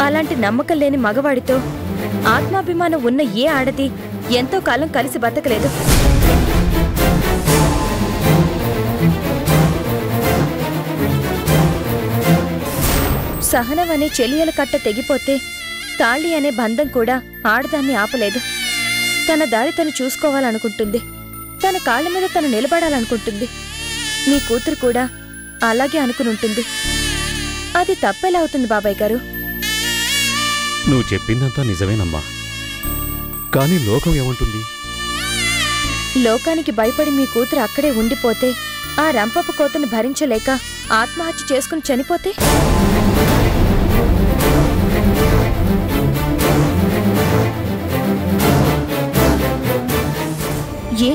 అలాంటి నమ్మకం లేని మగవాడితో ఆత్మాభిమానం ఉన్న ఏ ఆడది ఎంతో కాలం కలిసి బతకలేదు. సహనం అనే చెలియల కట్ట తెగిపోతే తాళి అనే బంధం కూడా ఆడదాన్ని ఆపలేదు. తన దారి తను చూసుకోవాలనుకుంటుంది, తన కాళ్ళ మీద తను నిలబడాలనుకుంటుంది. మీ కూతురు కూడా అలాగే అనుకునుంటుంది. అది తప్పెలా అవుతుంది బాబాయ్ గారు? నువ్వు చెప్పిందంతా నిజమేనమ్మా, కానీ లోకం ఏమంటుంది? లోకానికి భయపడి మీ కూతురు అక్కడే ఉండిపోతే, ఆ రంపపు కోతను భరించలేక ఆత్మహత్య చేసుకుని చనిపోతే? ఏ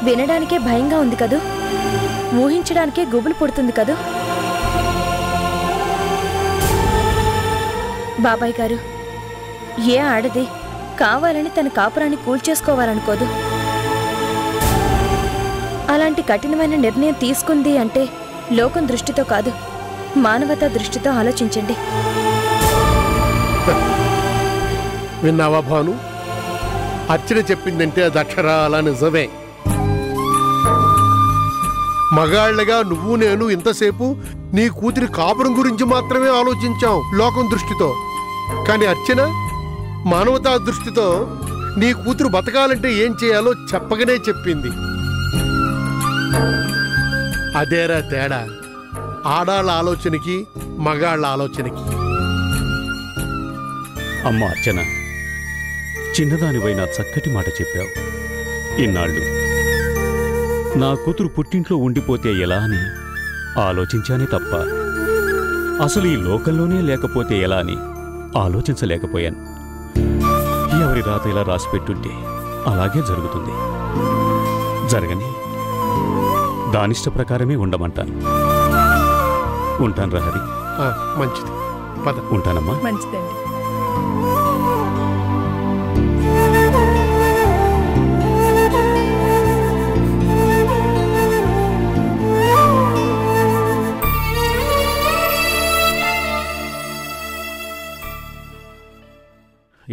వినడానికే భయంగా ఉంది కదూ, ఊహించడానికే గుబులు పుడుతుంది కదూ. బాబాయ్ గారు, ఏ ఆడది కావాలని తన కాపురాన్ని కూల్చేసుకోవాలనుకోదు. అలాంటి కఠినమైన నిర్ణయం తీసుకుంది అంటే లోకం దృష్టితో కాదు, మానవతా దృష్టితో ఆలోచించండి. విన్నావా భాను? అర్చన చెప్పిందంటే అది అక్షరాల నిజమే. మగాళ్లగా నువ్వు నేను ఇంతసేపు నీ కూతురి కాపురం గురించి మాత్రమే ఆలోచించాం లోకం దృష్టితో. కానీ అర్చన మానవతా దృష్టితో నీ కూతురు బతకాలంటే ఏం చేయాలో చెప్పగానే చెప్పింది. అదేరా తేడా ఆడాళ్ళ ఆలోచనకి మగాళ్ళ ఆలోచనకి. అమ్మ అర్చన, చిన్నదానివైనా చక్కటి మాట చెప్పావు. ఇన్నాళ్ళు నా కూతురు పుట్టింట్లో ఉండిపోతే ఎలా అని ఆలోచించానే తప్ప అసలు ఈ లోకంలోనే లేకపోతే ఎలా అని ఆలోచించలేకపోయాను. ఎవరి రాత ఇలా రాసిపెట్టుంటే అలాగే జరుగుతుంది. జరగని దానిష్ట ప్రకారమే ఉండమంటాను. ఉంటాను రా హరి. మంచిది, పద. ఉంటానమ్మా. మంచిదండి.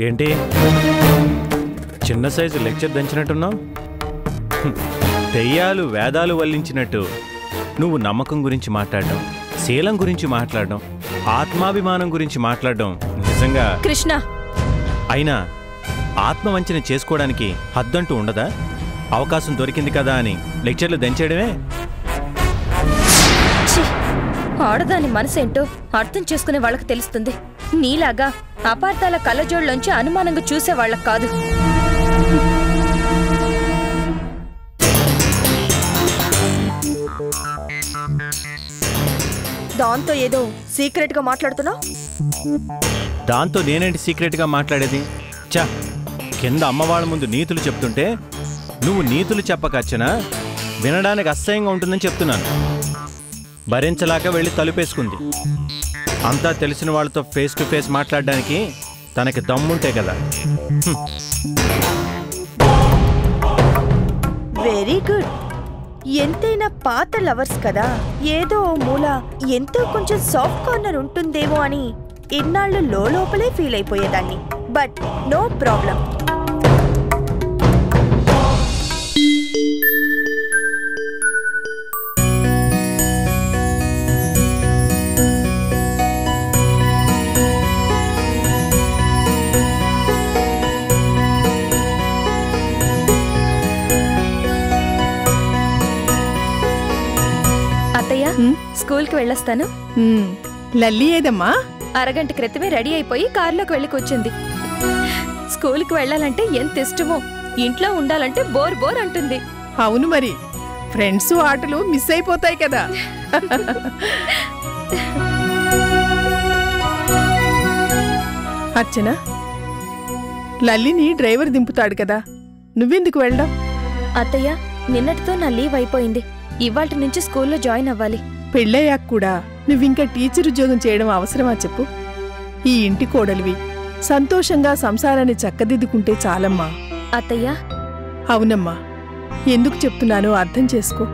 ఏంటి చిన్న సైజు లెక్చర్ దంచినట్టున్నావు? దెయ్యాలు వేదాలు వల్లించినట్టు నువ్వు నమ్మకం గురించి మాట్లాడడం, శీలం గురించి మాట్లాడడం, ఆత్మాభిమానం గురించి మాట్లాడడం నిజంగా కృష్ణ. అయినా ఆత్మవంచన చేసుకోవడానికి హద్దంటూ ఉండదా? అవకాశం దొరికింది కదా అని లెక్చర్లు దంచేయడమే. ఆడదాని మనసేంటో అర్థం చేసుకునే వాళ్ళకి తెలుస్తుంది. నీలాగా అపార్థాల కళ్ళజోళ్ళలోంచి అనుమానంగా చూసే వాళ్ళకి కాదు. దాంతో ఏదో సీక్రెట్ గా మాట్లాడుతున్నావు? దాంతో నేనేంటి సీక్రెట్ గా మాట్లాడేది? చా, కింద అమ్మవాళ్ళ ముందు నీతులు చెప్తుంటే నువ్వు నీతులు చెప్పకచ్చనా? వినడానికి అసహ్యంగా ఉంటుందని చెప్తున్నాను. భరించలాక వెళ్ళి తలుపేసుకుంది. అంతా తెలిసిన వాళ్ళతో ఫేస్ టు ఫేస్ మాట్లాడడానికి తనకి దమ్ముంటే కదా. Very good. ఎంతైనా పాత లవర్స్ కదా, ఏదో మూల ఎంతో కొంచెం సాఫ్ట్ కార్నర్ ఉంటుందేమో అని ఇన్నాళ్ళు లోపలే ఫీల్ అయిపోయేదాన్ని. But no problem. స్కూల్కి వెళ్ళొస్తాను. లల్లి ఏదమ్మా? అరగంట క్రితమే రెడీ అయిపోయి కారులోకి వెళ్ళి కూర్చుంది. స్కూల్కి వెళ్ళాలంటే ఎంత ఇష్టమో, ఇంట్లో ఉండాలంటే బోర్ బోర్ అంటుంది. అవును మరి, ఫ్రెండ్స్ ఆటలు మిస్ అయిపోతాయి కదా. అర్చన, లల్లిని డ్రైవర్ దింపుతాడు కదా, నువ్వెందుకు వెళ్ళడం? అత్తయ్య, నిన్నటితో నా లీవ్ అయిపోయింది. ఇవాల్టి నుంచి స్కూల్లో జాయిన్ అవ్వాలి. పెళ్ళయ్యాక కూడా నువ్వింకా టీచర్ ఉద్యోగం చేయడం అవసరమా చెప్పు? ఈ ఇంటి కోడలివి, సంతోషంగా సంసారాన్ని చక్కదిద్దుకుంటే చాలమ్మా. అత్తయ్య. అవునమ్మా, ఎందుకు చెప్తున్నానో అర్థం చేసుకో.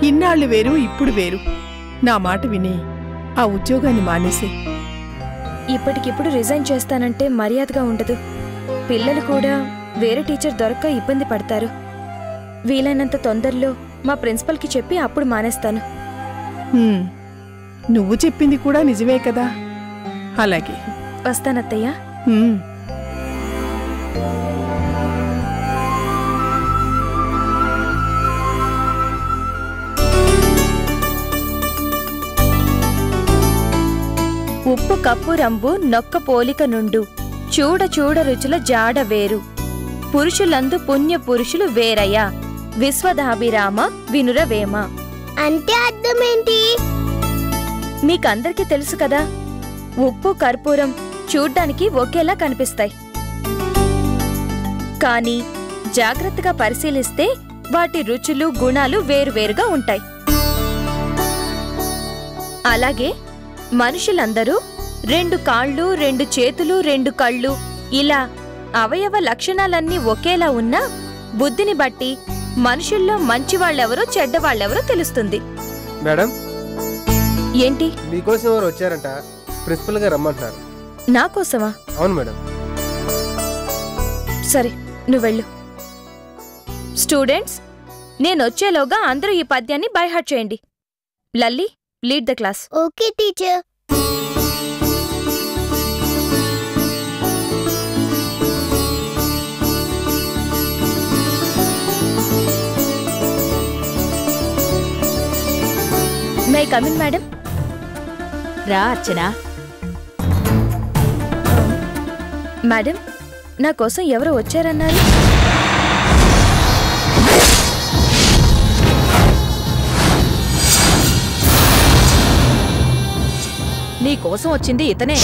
ఇన్నాళ్ళు వేరు, ఇప్పుడు వేరు. నా మాట విని ఆ ఉద్యోగాన్ని మానేసే. ఇప్పటికిప్పుడు రిజైన్ చేస్తానంటే మర్యాదగా ఉండదు. పిల్లలు కూడా వేరే టీచర్ దొరక్క ఇబ్బంది పడతారు. వీలైనంత తొందరలో మా ప్రిన్సిపల్కి చెప్పి అప్పుడు మానేస్తాను. నువ్వు చెప్పింది కూడా నిజమే కదా. అలాగే వస్తానత్తయ్య. ఉప్పు కప్పు రంబు నొక్క పోలిక నుండు చూడ చూడ రుచుల జాడ వేరు పురుషులందు పుణ్య పురుషులు వేరయ్యా విశ్వదాభిరామ వినురవేమ. అంటే అర్థమేంటి? మీకందరికీ తెలుసు కదా, ఉప్పు కర్పూరం చూడ్డానికి ఒకేలా కనిపిస్తాయి, కానీ జాగ్రత్తగా పరిశీలిస్తే వాటి రుచులు గుణాలు వేరువేరుగా ఉంటాయి. అలాగే మనుషులందరూ 2 కాళ్ళు 2 చేతులు 2 కళ్ళు ఇలా అవయవ లక్షణాలన్నీ ఒకేలా ఉన్నా బుద్ధిని బట్టి మనుషుల్లో మంచివాళ్ళెవరో చెడ్డవాళ్ళెవరో తెలుస్తుంది. మేడం, ఏంటి? మీకోసం ఎవరు వచ్చారంట, ప్రిన్సిపల్ గారు రమ్మంటున్నారు. నా కోసమా? అవును మేడం. సరే, నువ్వెళ్ళు. స్టూడెంట్స్, నేనొచ్చేలోగా అందరూ ఈ పద్యాన్ని బై హార్ట్ చేయండి. Lalli, lead the class. Okay teacher. May come in madam. రా అర్చనా. మేడం, నా కోసం ఎవరో వచ్చారన్నారు. నీ కోసం వచ్చింది ఇతనే.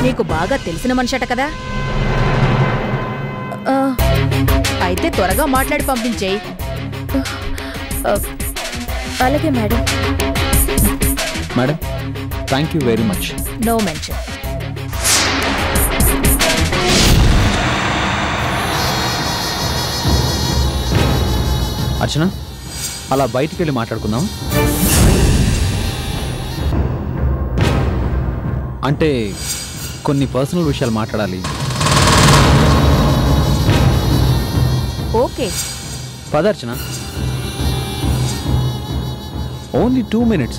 నీకు బాగా తెలిసిన మనిషట కదా. అయితే త్వరగా మాట్లాడి పంపించేయి. అలాగే madam. Madam, thank you very much. No mention. Archana, అలా బయటికి వెళ్ళి మాట్లాడుకుందాం. అంటే కొన్ని పర్సనల్ విషయాలు మాట్లాడాలి. ఓకే, పద అర్చన. Only 2 minutes.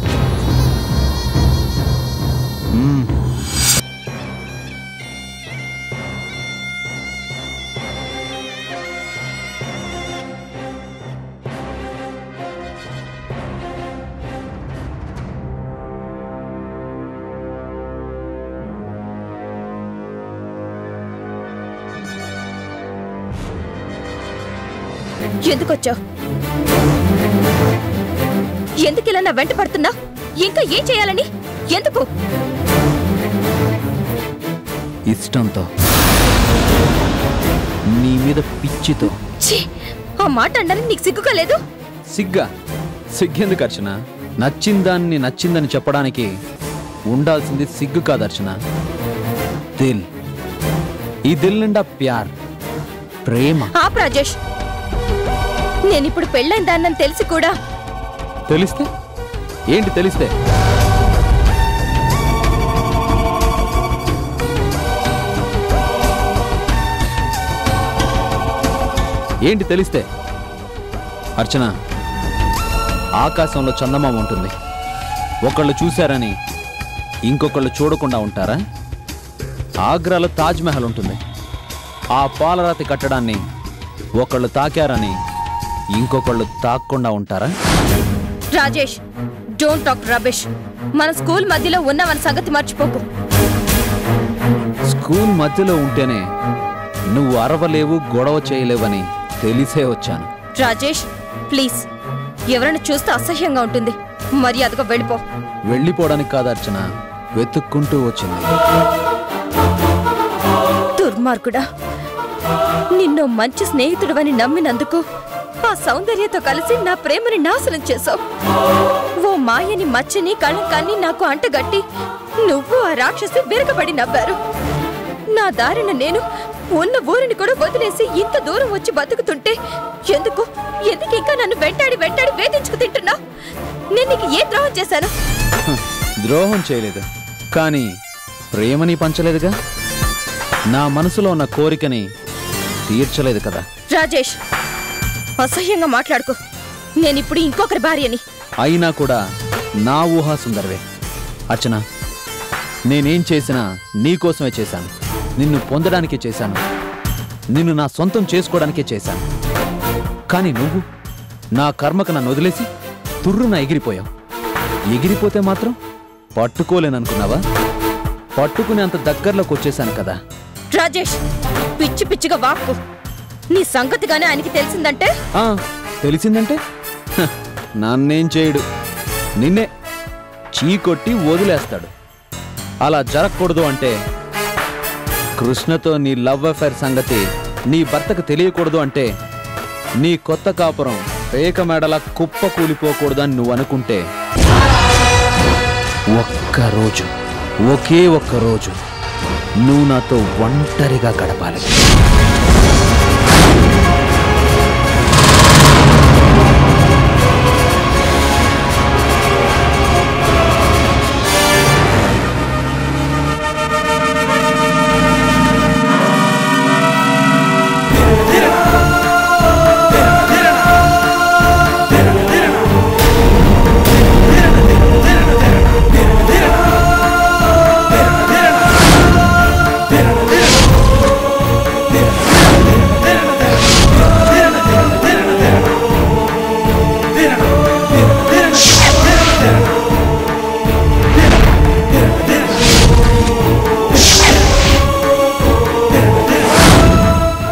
ఎందుకొచ్చావు? ఎందుకిలా నా వెంట పడుతున్నా? ఇంకా ఏం చేయాలని? ఎందుకు? ఇష్టంతో, నీ మీద పిచ్చితో. ఆ మాట అనడానికి నీకు సిగ్గుగా లేదు? సిగ్గెందుకు అర్చన? నచ్చిందాన్ని నచ్చిందని చెప్పడానికి ఉండాల్సింది సిగ్గు కాదు అర్చన, దిల్. ఈ దిల్ నిండా ప్యార్, ప్రేమ. ఆప్ రాజేష్, నేనిప్పుడు పెళ్ళైన దాన్నని తెలిసి కూడా. తెలిస్తే ఏంటి? తెలిస్తే ఏంటి? తెలిస్తే అర్చన, ఆకాశంలో చందమామ ఉంటుంది. ఒకళ్ళు చూశారని ఇంకొకళ్ళు చూడకుండా ఉంటారా? ఆగ్రాలో తాజ్మహల్ ఉంటుంది. ఆ పాలరాతి కట్టడాన్ని ఒకళ్ళు తాకారని ఇంకొకళ్ళు తాక్కుండా ఉంటారా? Rajesh, don't talk rubbish. మన స్కూల్ మధ్యలో ఉన్నవన్న సంగతి మర్చిపోకు. స్కూల్ మధ్యలో ఉంటేనే నువ్వు అరవలేవు, గొడవ చేయలేవని తెలిసే వచ్చాను. రాజేష్, ప్లీజ్, ఎవరైనా చూస్తే అసహ్యంగా ఉంటుంది. మర్యాదగా వెళ్ళిపో. వెళ్ళిపోవడానికి కాదు అర్చన, వెతుక్కుంటూ వచ్చింది. దుర్మార్గుడా, నిన్ను మంచి స్నేహితుడివని నమ్మినందుకు ఆ సౌందర్యతో కలిసి నా ప్రేమని నాశనం చేశావు. ఓ మాయని మచ్చని కళంకాన్ని నాకు అంటగట్టి నువ్వు ఆ రాక్షసి విరగబడి నవ్వారు. నా దారిన నేను ఉన్న ఊరిని కూడా వదిలేసి ఇంత దూరం వచ్చి బతుకుతుంటే ఎందుకు ఇంకా నన్ను వెంటాడి వేధించుకు తింటున్నా? ఏ ద్రోహం చేశాను? ద్రోహం చేయలేదు, కానీ ప్రేమని పంచలేదుగా. నా మనసులో ఉన్న కోరికని తీర్చలేదు కదా. రాజేష్, అసహ్యంగా మాట్లాడుకో. నేనిప్పుడు ఇంకొకరి భార్యని. అయినా కూడా నా ఊహా సుందరవే. అర్చన, నేనేం చేసినా నీకోసమే చేశాను. నిన్ను పొందడానికే చేశాను. నిన్ను నా సొంతం చేసుకోవడానికే చేశాను. కానీ నువ్వు నా కర్మకు నన్ను వదిలేసి తుర్రున ఎగిరిపోయావు. ఎగిరిపోతే మాత్రం పట్టుకోలేననుకున్నావా? పట్టుకునేంత దగ్గరలోకి వచ్చేశాను కదా. రాజేష్, పిచ్చి పిచ్చిగా వాక్కు. నీ సంగతిగానే ఆయనకి తెలిసిందంటే? తెలిసిందంటే నన్నేం చేయడు, నిన్నే చీకొట్టి వదిలేస్తాడు. అలా జరగకూడదు అంటే, కృష్ణతో నీ లవ్ అఫైర్ సంగతి నీ భర్తకు తెలియకూడదు అంటే, నీ కొత్త కాపురం పేక మేడలా కుప్ప కూలిపోకూడదని నువ్వు అనుకుంటే, ఒక్కరోజు, ఒకే ఒక్కరోజు నువ్వు నాతో ఒంటరిగా గడపాలి.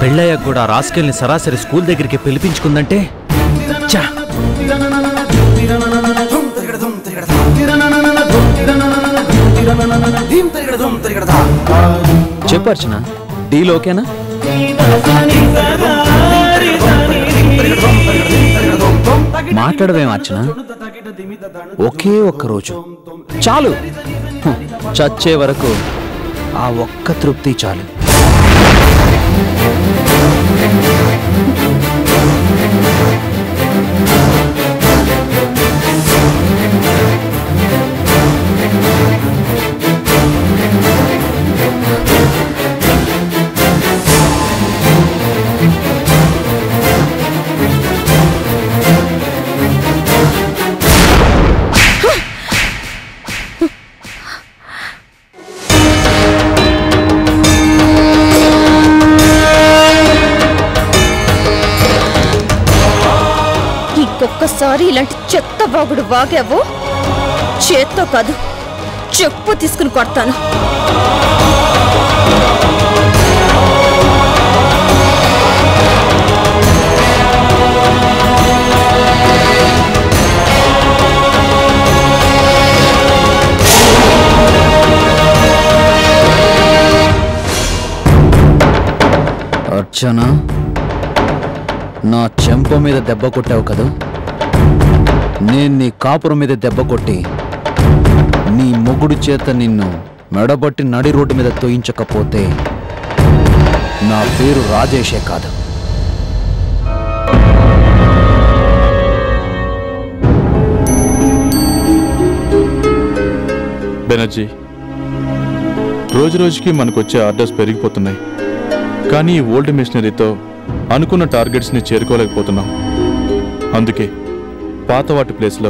పెళ్ళయ్యాక కూడా రాస్కెల్ని సరాసరి స్కూల్ దగ్గరికి పిలిపించుకుందంటే చెప్పు అర్చన, డీల్ ఓకేనా? మాట్లాడవేం అర్చన? ఒకే ఒక్క రోజు చాలు. చచ్చే వరకు ఆ ఒక్క తృప్తి చాలు. ఒక్కసారి ఇలాంటి చెత్త బాగుడు వాగావు, చేత్తో కాదు చెప్పు తీసుకుని కొడతాను. అర్చన, నా చెంప మీద దెబ్బ కొట్టావు కదా, నేను నీ కాపురం మీద దెబ్బ కొట్టి నీ మొగుడు చేత నిన్ను మెడబట్టి నడి రోడ్డు మీద తోయించకపోతే నా పేరు రాజేషే కాదు. బెనర్జీ, రోజు రోజుకి మనకొచ్చే ఆర్డర్స్ పెరిగిపోతున్నాయి, కానీ ఈ ఓల్డ్ మిషనరీతో అనుకున్న టార్గెట్స్ని చేరుకోలేకపోతున్నాం. అందుకే పాత వాటి ప్లేస్లో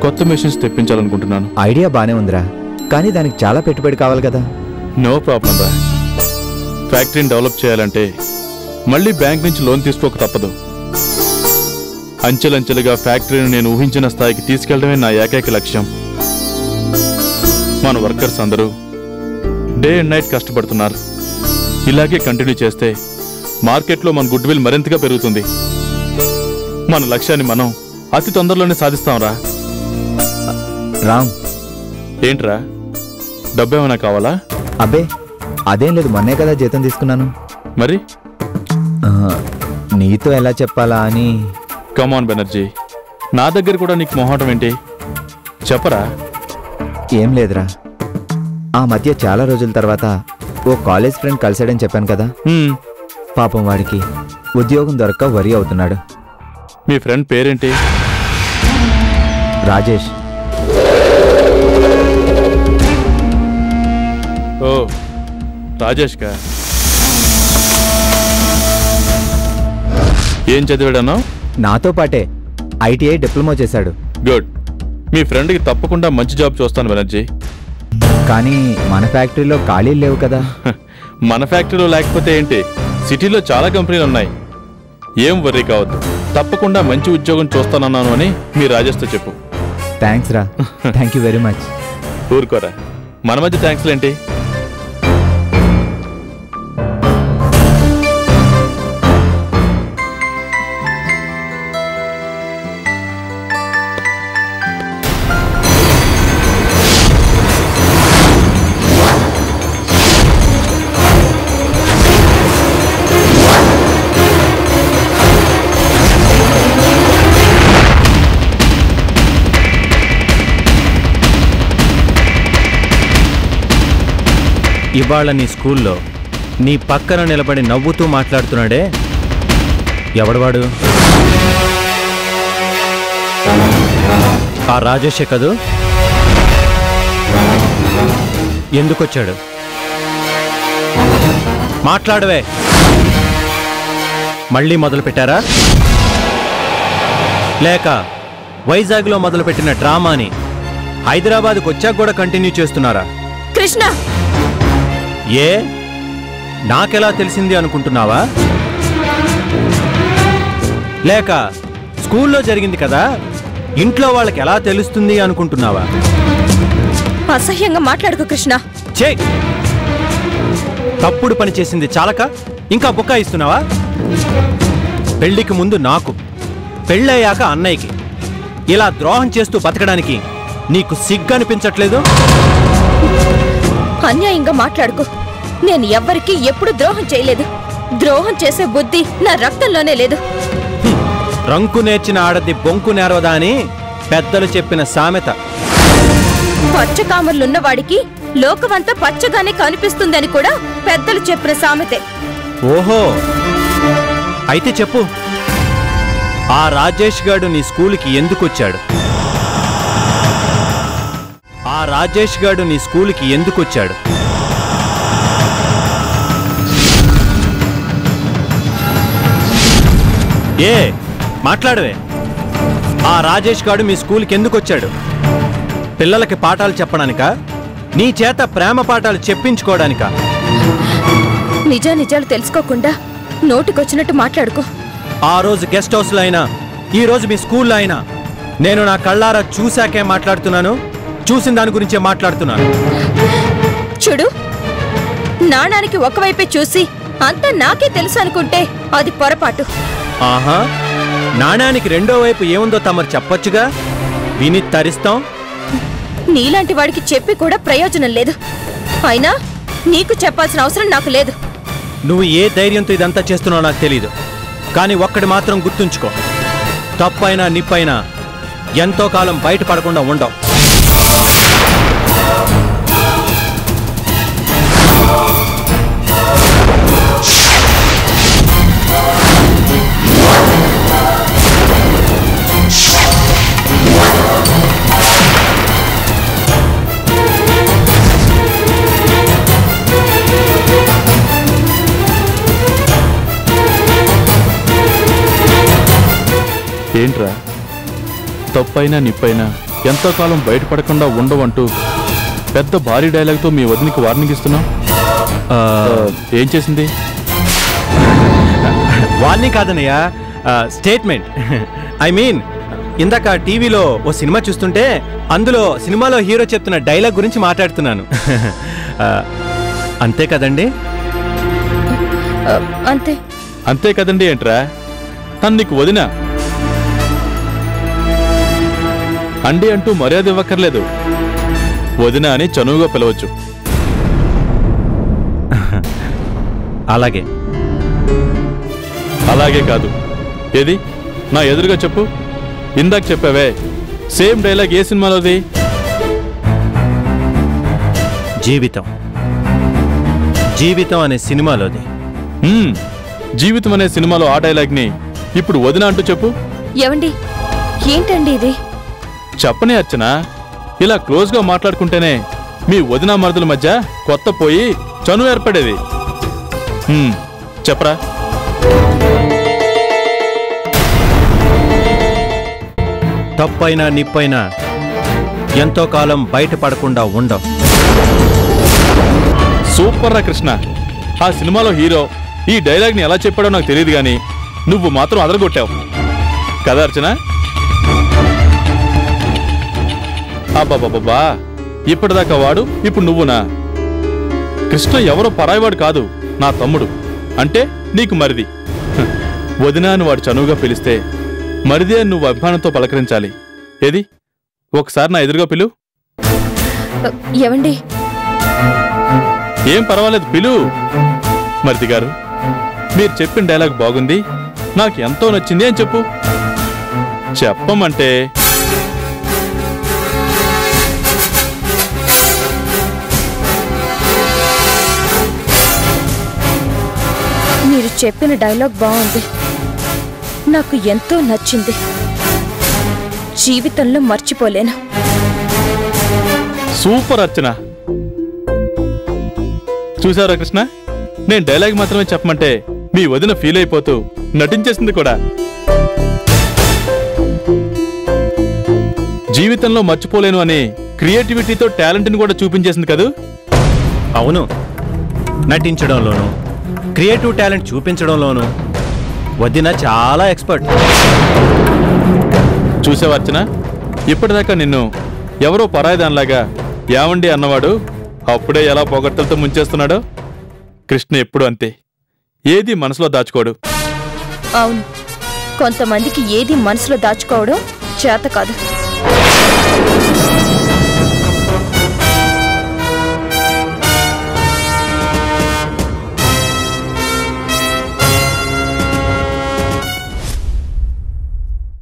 కొత్త మెషిన్స్ తెప్పించాలనుకుంటున్నాను. ఐడియా బానే ఉందిరా, కానీ దానికి చాలా పెట్టుబడి కావాలి కదా. నో ప్రాబ్లం రా. ఫ్యాక్టరీని డెవలప్ చేయాలంటే మళ్ళీ బ్యాంక్ నుంచి లోన్ తీసుకోక తప్పదు. అంచెలంచెలుగా ఫ్యాక్టరీని నేను ఊహించిన స్థాయికి తీసుకెళ్లడమే నా ఏకైక లక్ష్యం. మన వర్కర్స్ అందరూ డే అండ్ నైట్ కష్టపడుతున్నారు. ఇలాగే కంటిన్యూ చేస్తే మార్కెట్లో మన గుడ్ విల్ మరింతగా పెరుగుతుంది. మన లక్ష్యాన్ని మనం అతి తొందరలోనే సాధిస్తాంరా. రామ్, ఏంట్రా, డబ్బేమైనా కావాలా? అబ్బే అదేం లేదు, మొన్నే కదా జీతం తీసుకున్నాను. మరి నీతో ఎలా చెప్పాలా అని. కమాన్ బెనర్జీ, నా దగ్గర కూడా నీకు మొహాటం ఏంటి? చెప్పరా. ఏం లేదురా, ఆ మధ్య చాలా రోజుల తర్వాత ఓ కాలేజ్ ఫ్రెండ్ కలిసాడని చెప్పాను కదా. పాపం వాడికి ఉద్యోగం దొరక్క వరి అవుతున్నాడు. మీ ఫ్రెండ్ పేరేంటి? రాజేష్. ఓ రాజేష్కా, ఏం చదివాడన్నా? నాతో పాటే ఐటీఐ డిప్లొమా చేశాడు. గుడ్. మీ ఫ్రెండ్కి తప్పకుండా మంచి జాబ్ చూస్తాను బెనర్జీ. కానీ మన ఫ్యాక్టరీలో ఖాళీలు లేవు కదా. మన ఫ్యాక్టరీలో లేకపోతే ఏంటి, సిటీలో చాలా కంపెనీలు ఉన్నాయి. ఏం వర్రీ కావద్దు, తప్పకుండా మంచి ఉద్యోగం చూస్తానన్నాను అని మీ రాజేష్తో చెప్పు. థ్యాంక్స్ రా. Thank you very much. ఊరుకోరా, మన మధ్య థ్యాంక్స్లు ఏంటి? ఇవాళ నీ స్కూల్లో నీ పక్కన నిలబడి నవ్వుతూ మాట్లాడుతున్నాడే, ఎవడవాడు? ఆ రాజేషే కదూ? ఎందుకొచ్చాడు? మాట్లాడవే. మళ్ళీ మొదలు పెట్టారా, లేక వైజాగ్లో మొదలుపెట్టిన డ్రామాని హైదరాబాద్కు వచ్చాక కూడా కంటిన్యూ చేస్తున్నారా? కృష్ణ, ఏ నాకెలా తెలిసింది అనుకుంటున్నావా? లేక స్కూల్లో జరిగింది కదా, ఇంట్లో వాళ్ళకి ఎలా తెలుస్తుంది అనుకుంటున్నావా? అసహ్యంగా మాట్లాడుకో కృష్ణ. చే, తప్పుడు పని చేసింది చాలక ఇంకా బుకాయిస్తున్నావా? పెళ్లికి ముందు నాకు, పెళ్ళయ్యాక అన్నయ్యకి ఇలా ద్రోహం చేస్తూ బతకడానికి నీకు సిగ్గనిపించట్లేదు? అన్యాయంగా మాట్లాడుకో. నేను ఎవ్వరికీ ఎప్పుడు ద్రోహం చేయలేదు. ద్రోహం చేసే బుద్ధి నా రక్తంలోనే లేదు. రంకు నేర్చిన ఆడది బొంకు నేరవదా అని పెద్దలు చెప్పిన సామెత. పచ్చకామర్లున్న వాడికి లోకమంతా పచ్చగానే కనిపిస్తుందని కూడా పెద్దలు చెప్పిన సామెతే. ఓహో, అయితే చెప్పు, ఆ రాజేష్ గాడు నీ స్కూలుకి ఎందుకొచ్చాడు? ఆ రాజేష్ గాడు నీ స్కూలుకి ఎందుకొచ్చాడు? ఏ మాట్లాడవే. ఆ రాజేష్ గాడు మీ స్కూల్కి ఎందుకొచ్చాడు? పిల్లలకి పాఠాలు చెప్పడానికా, నీ చేత ప్రేమ పాఠాలు చెప్పించుకోవడానికా? నిజాలు తెలుసుకోకుండా నోటికొచ్చినట్టు మాట్లాడుకో. ఆ రోజు గెస్ట్ హౌస్లో అయినా, ఈ రోజు మీ స్కూల్లో అయినా నేను నా కళ్ళారా చూశాకే మాట్లాడుతున్నాను, చూసిన దాని గురించే మాట్లాడుతున్నాను. చూడు, నాణానికి ఒకవైపే చూసి అంతా నాకే తెలుసు అనుకుంటే అది పొరపాటు. ఆహా, నాణానికి రెండో వైపు ఏముందో తమరు చెప్పొచ్చుగా, విని తరిస్తాం. నీలాంటి వాడికి చెప్పి కూడా ప్రయోజనం లేదు. అయినా నీకు చెప్పాల్సిన అవసరం నాకు లేదు. నువ్వు ఏ ధైర్యంతో ఇదంతా చేస్తున్నావు నాకు తెలీదు, కానీ ఒక్కడి మాత్రం గుర్తుంచుకో, తప్పైనా నిప్పైనా ఎంతో కాలం బయటపడకుండా ఉండవు. ఏంట్రా, తప్పైనా నిప్పైనా ఎంతో కాలం బయటపడకుండా ఉండవంటూ పెద్ద భారీ డైలాగ్తో మీ వదినికి వార్నింగ్ ఇస్తున్నావు. ఏం చేసింది? వార్నింగ్ కాదనయ్యా, స్టేట్మెంట్. ఐ మీన్, ఇందాక టీవీలో ఓ సినిమా చూస్తుంటే అందులో సినిమాలో హీరో చెప్తున్న డైలాగ్ గురించి మాట్లాడుతున్నాను. అంతే కదండి? అంతే. అంతే కదండి ఏంట్రా? తను నీకు వదినా అండి అంటూ మర్యాద ఇవ్వక్కర్లేదు, వదిన అని చనువుగా పిలవచ్చు. అలాగే. అలాగే కాదు, ఏది నా ఎదురుగా చెప్పు. ఇందాక చెప్పావే సేమ్ డైలాగ్ ఏ సినిమాలోది? జీవితం. జీవితం అనే సినిమాలోది. జీవితం అనే సినిమాలో ఆ డైలాగ్ని ఇప్పుడు వదిన అంటూ చెప్పు. ఏవండి, ఏంటండి ఇది? చెప్పనే అర్చన, ఇలా క్లోజ్గా మాట్లాడుకుంటేనే మీ వదిన మరుదుల మధ్య కొత్త పోయి చనువు ఏర్పడేది. చెప్పరా. తప్పైనా నిప్పైనా ఎంతో కాలం బయటపడకుండా ఉండవు. సూపర్ రా కృష్ణ. ఆ సినిమాలో హీరో ఈ డైలాగ్ని ఎలా చెప్పాడో నాకు తెలియదు గాని నువ్వు మాత్రం అదరగొట్టావు కదా అర్చన. అబ్బాబాబా, ఇప్పటిదాకా వాడు, ఇప్పుడు నువ్వునా? కృష్ణ ఎవరో పరాయివాడు కాదు, నా తమ్ముడు. అంటే నీకు మరిది. వదినా అని వాడు చనువుగా పిలిస్తే మరిది అని నువ్వు అభిమానంతో పలకరించాలి. ఏది ఒకసారి నా ఎదురుగా పిలు. ఏవండి? ఏం పర్వాలేదు, పిలు. మరిది గారు, మీరు చెప్పిన డైలాగ్ బాగుంది, నాకు ఎంతో నచ్చింది అని చెప్పు. చెప్పమంటే మీరు చెప్పిన డైలాగ్ బాగుంది, నాకు ఎంతో నచ్చింది, జీవితంలో మర్చిపోలేను. సూపర్ అర్చన. చూసారా కృష్ణ, నేను డైలాగ్ మాత్రమే చెప్పమంటే మీ వదిన ఫీల్ అయిపోతూ నటించేసింది కూడా. జీవితంలో మర్చిపోలేను అని క్రియేటివిటీతో టాలెంట్ని కూడా చూపించేసింది కదూ. అవును, నటించడంలోనూ క్రియేటివ్ టాలెంట్ చూపించడంలోనూ వదిన చాలా ఎక్స్పర్ట్. చూసావా అర్చన, ఇప్పటిదాకా నిన్ను ఎవరో పరాయిదానిలాగా యావండి అన్నవాడు అప్పుడే ఎలా పొగడ్తలతో ముంచేస్తున్నాడో. కృష్ణ ఎప్పుడు అంతే, ఏది మనసులో దాచుకోడు. అవును, కొంతమందికి ఏది మనసులో దాచుకోవడం చేత కాదు.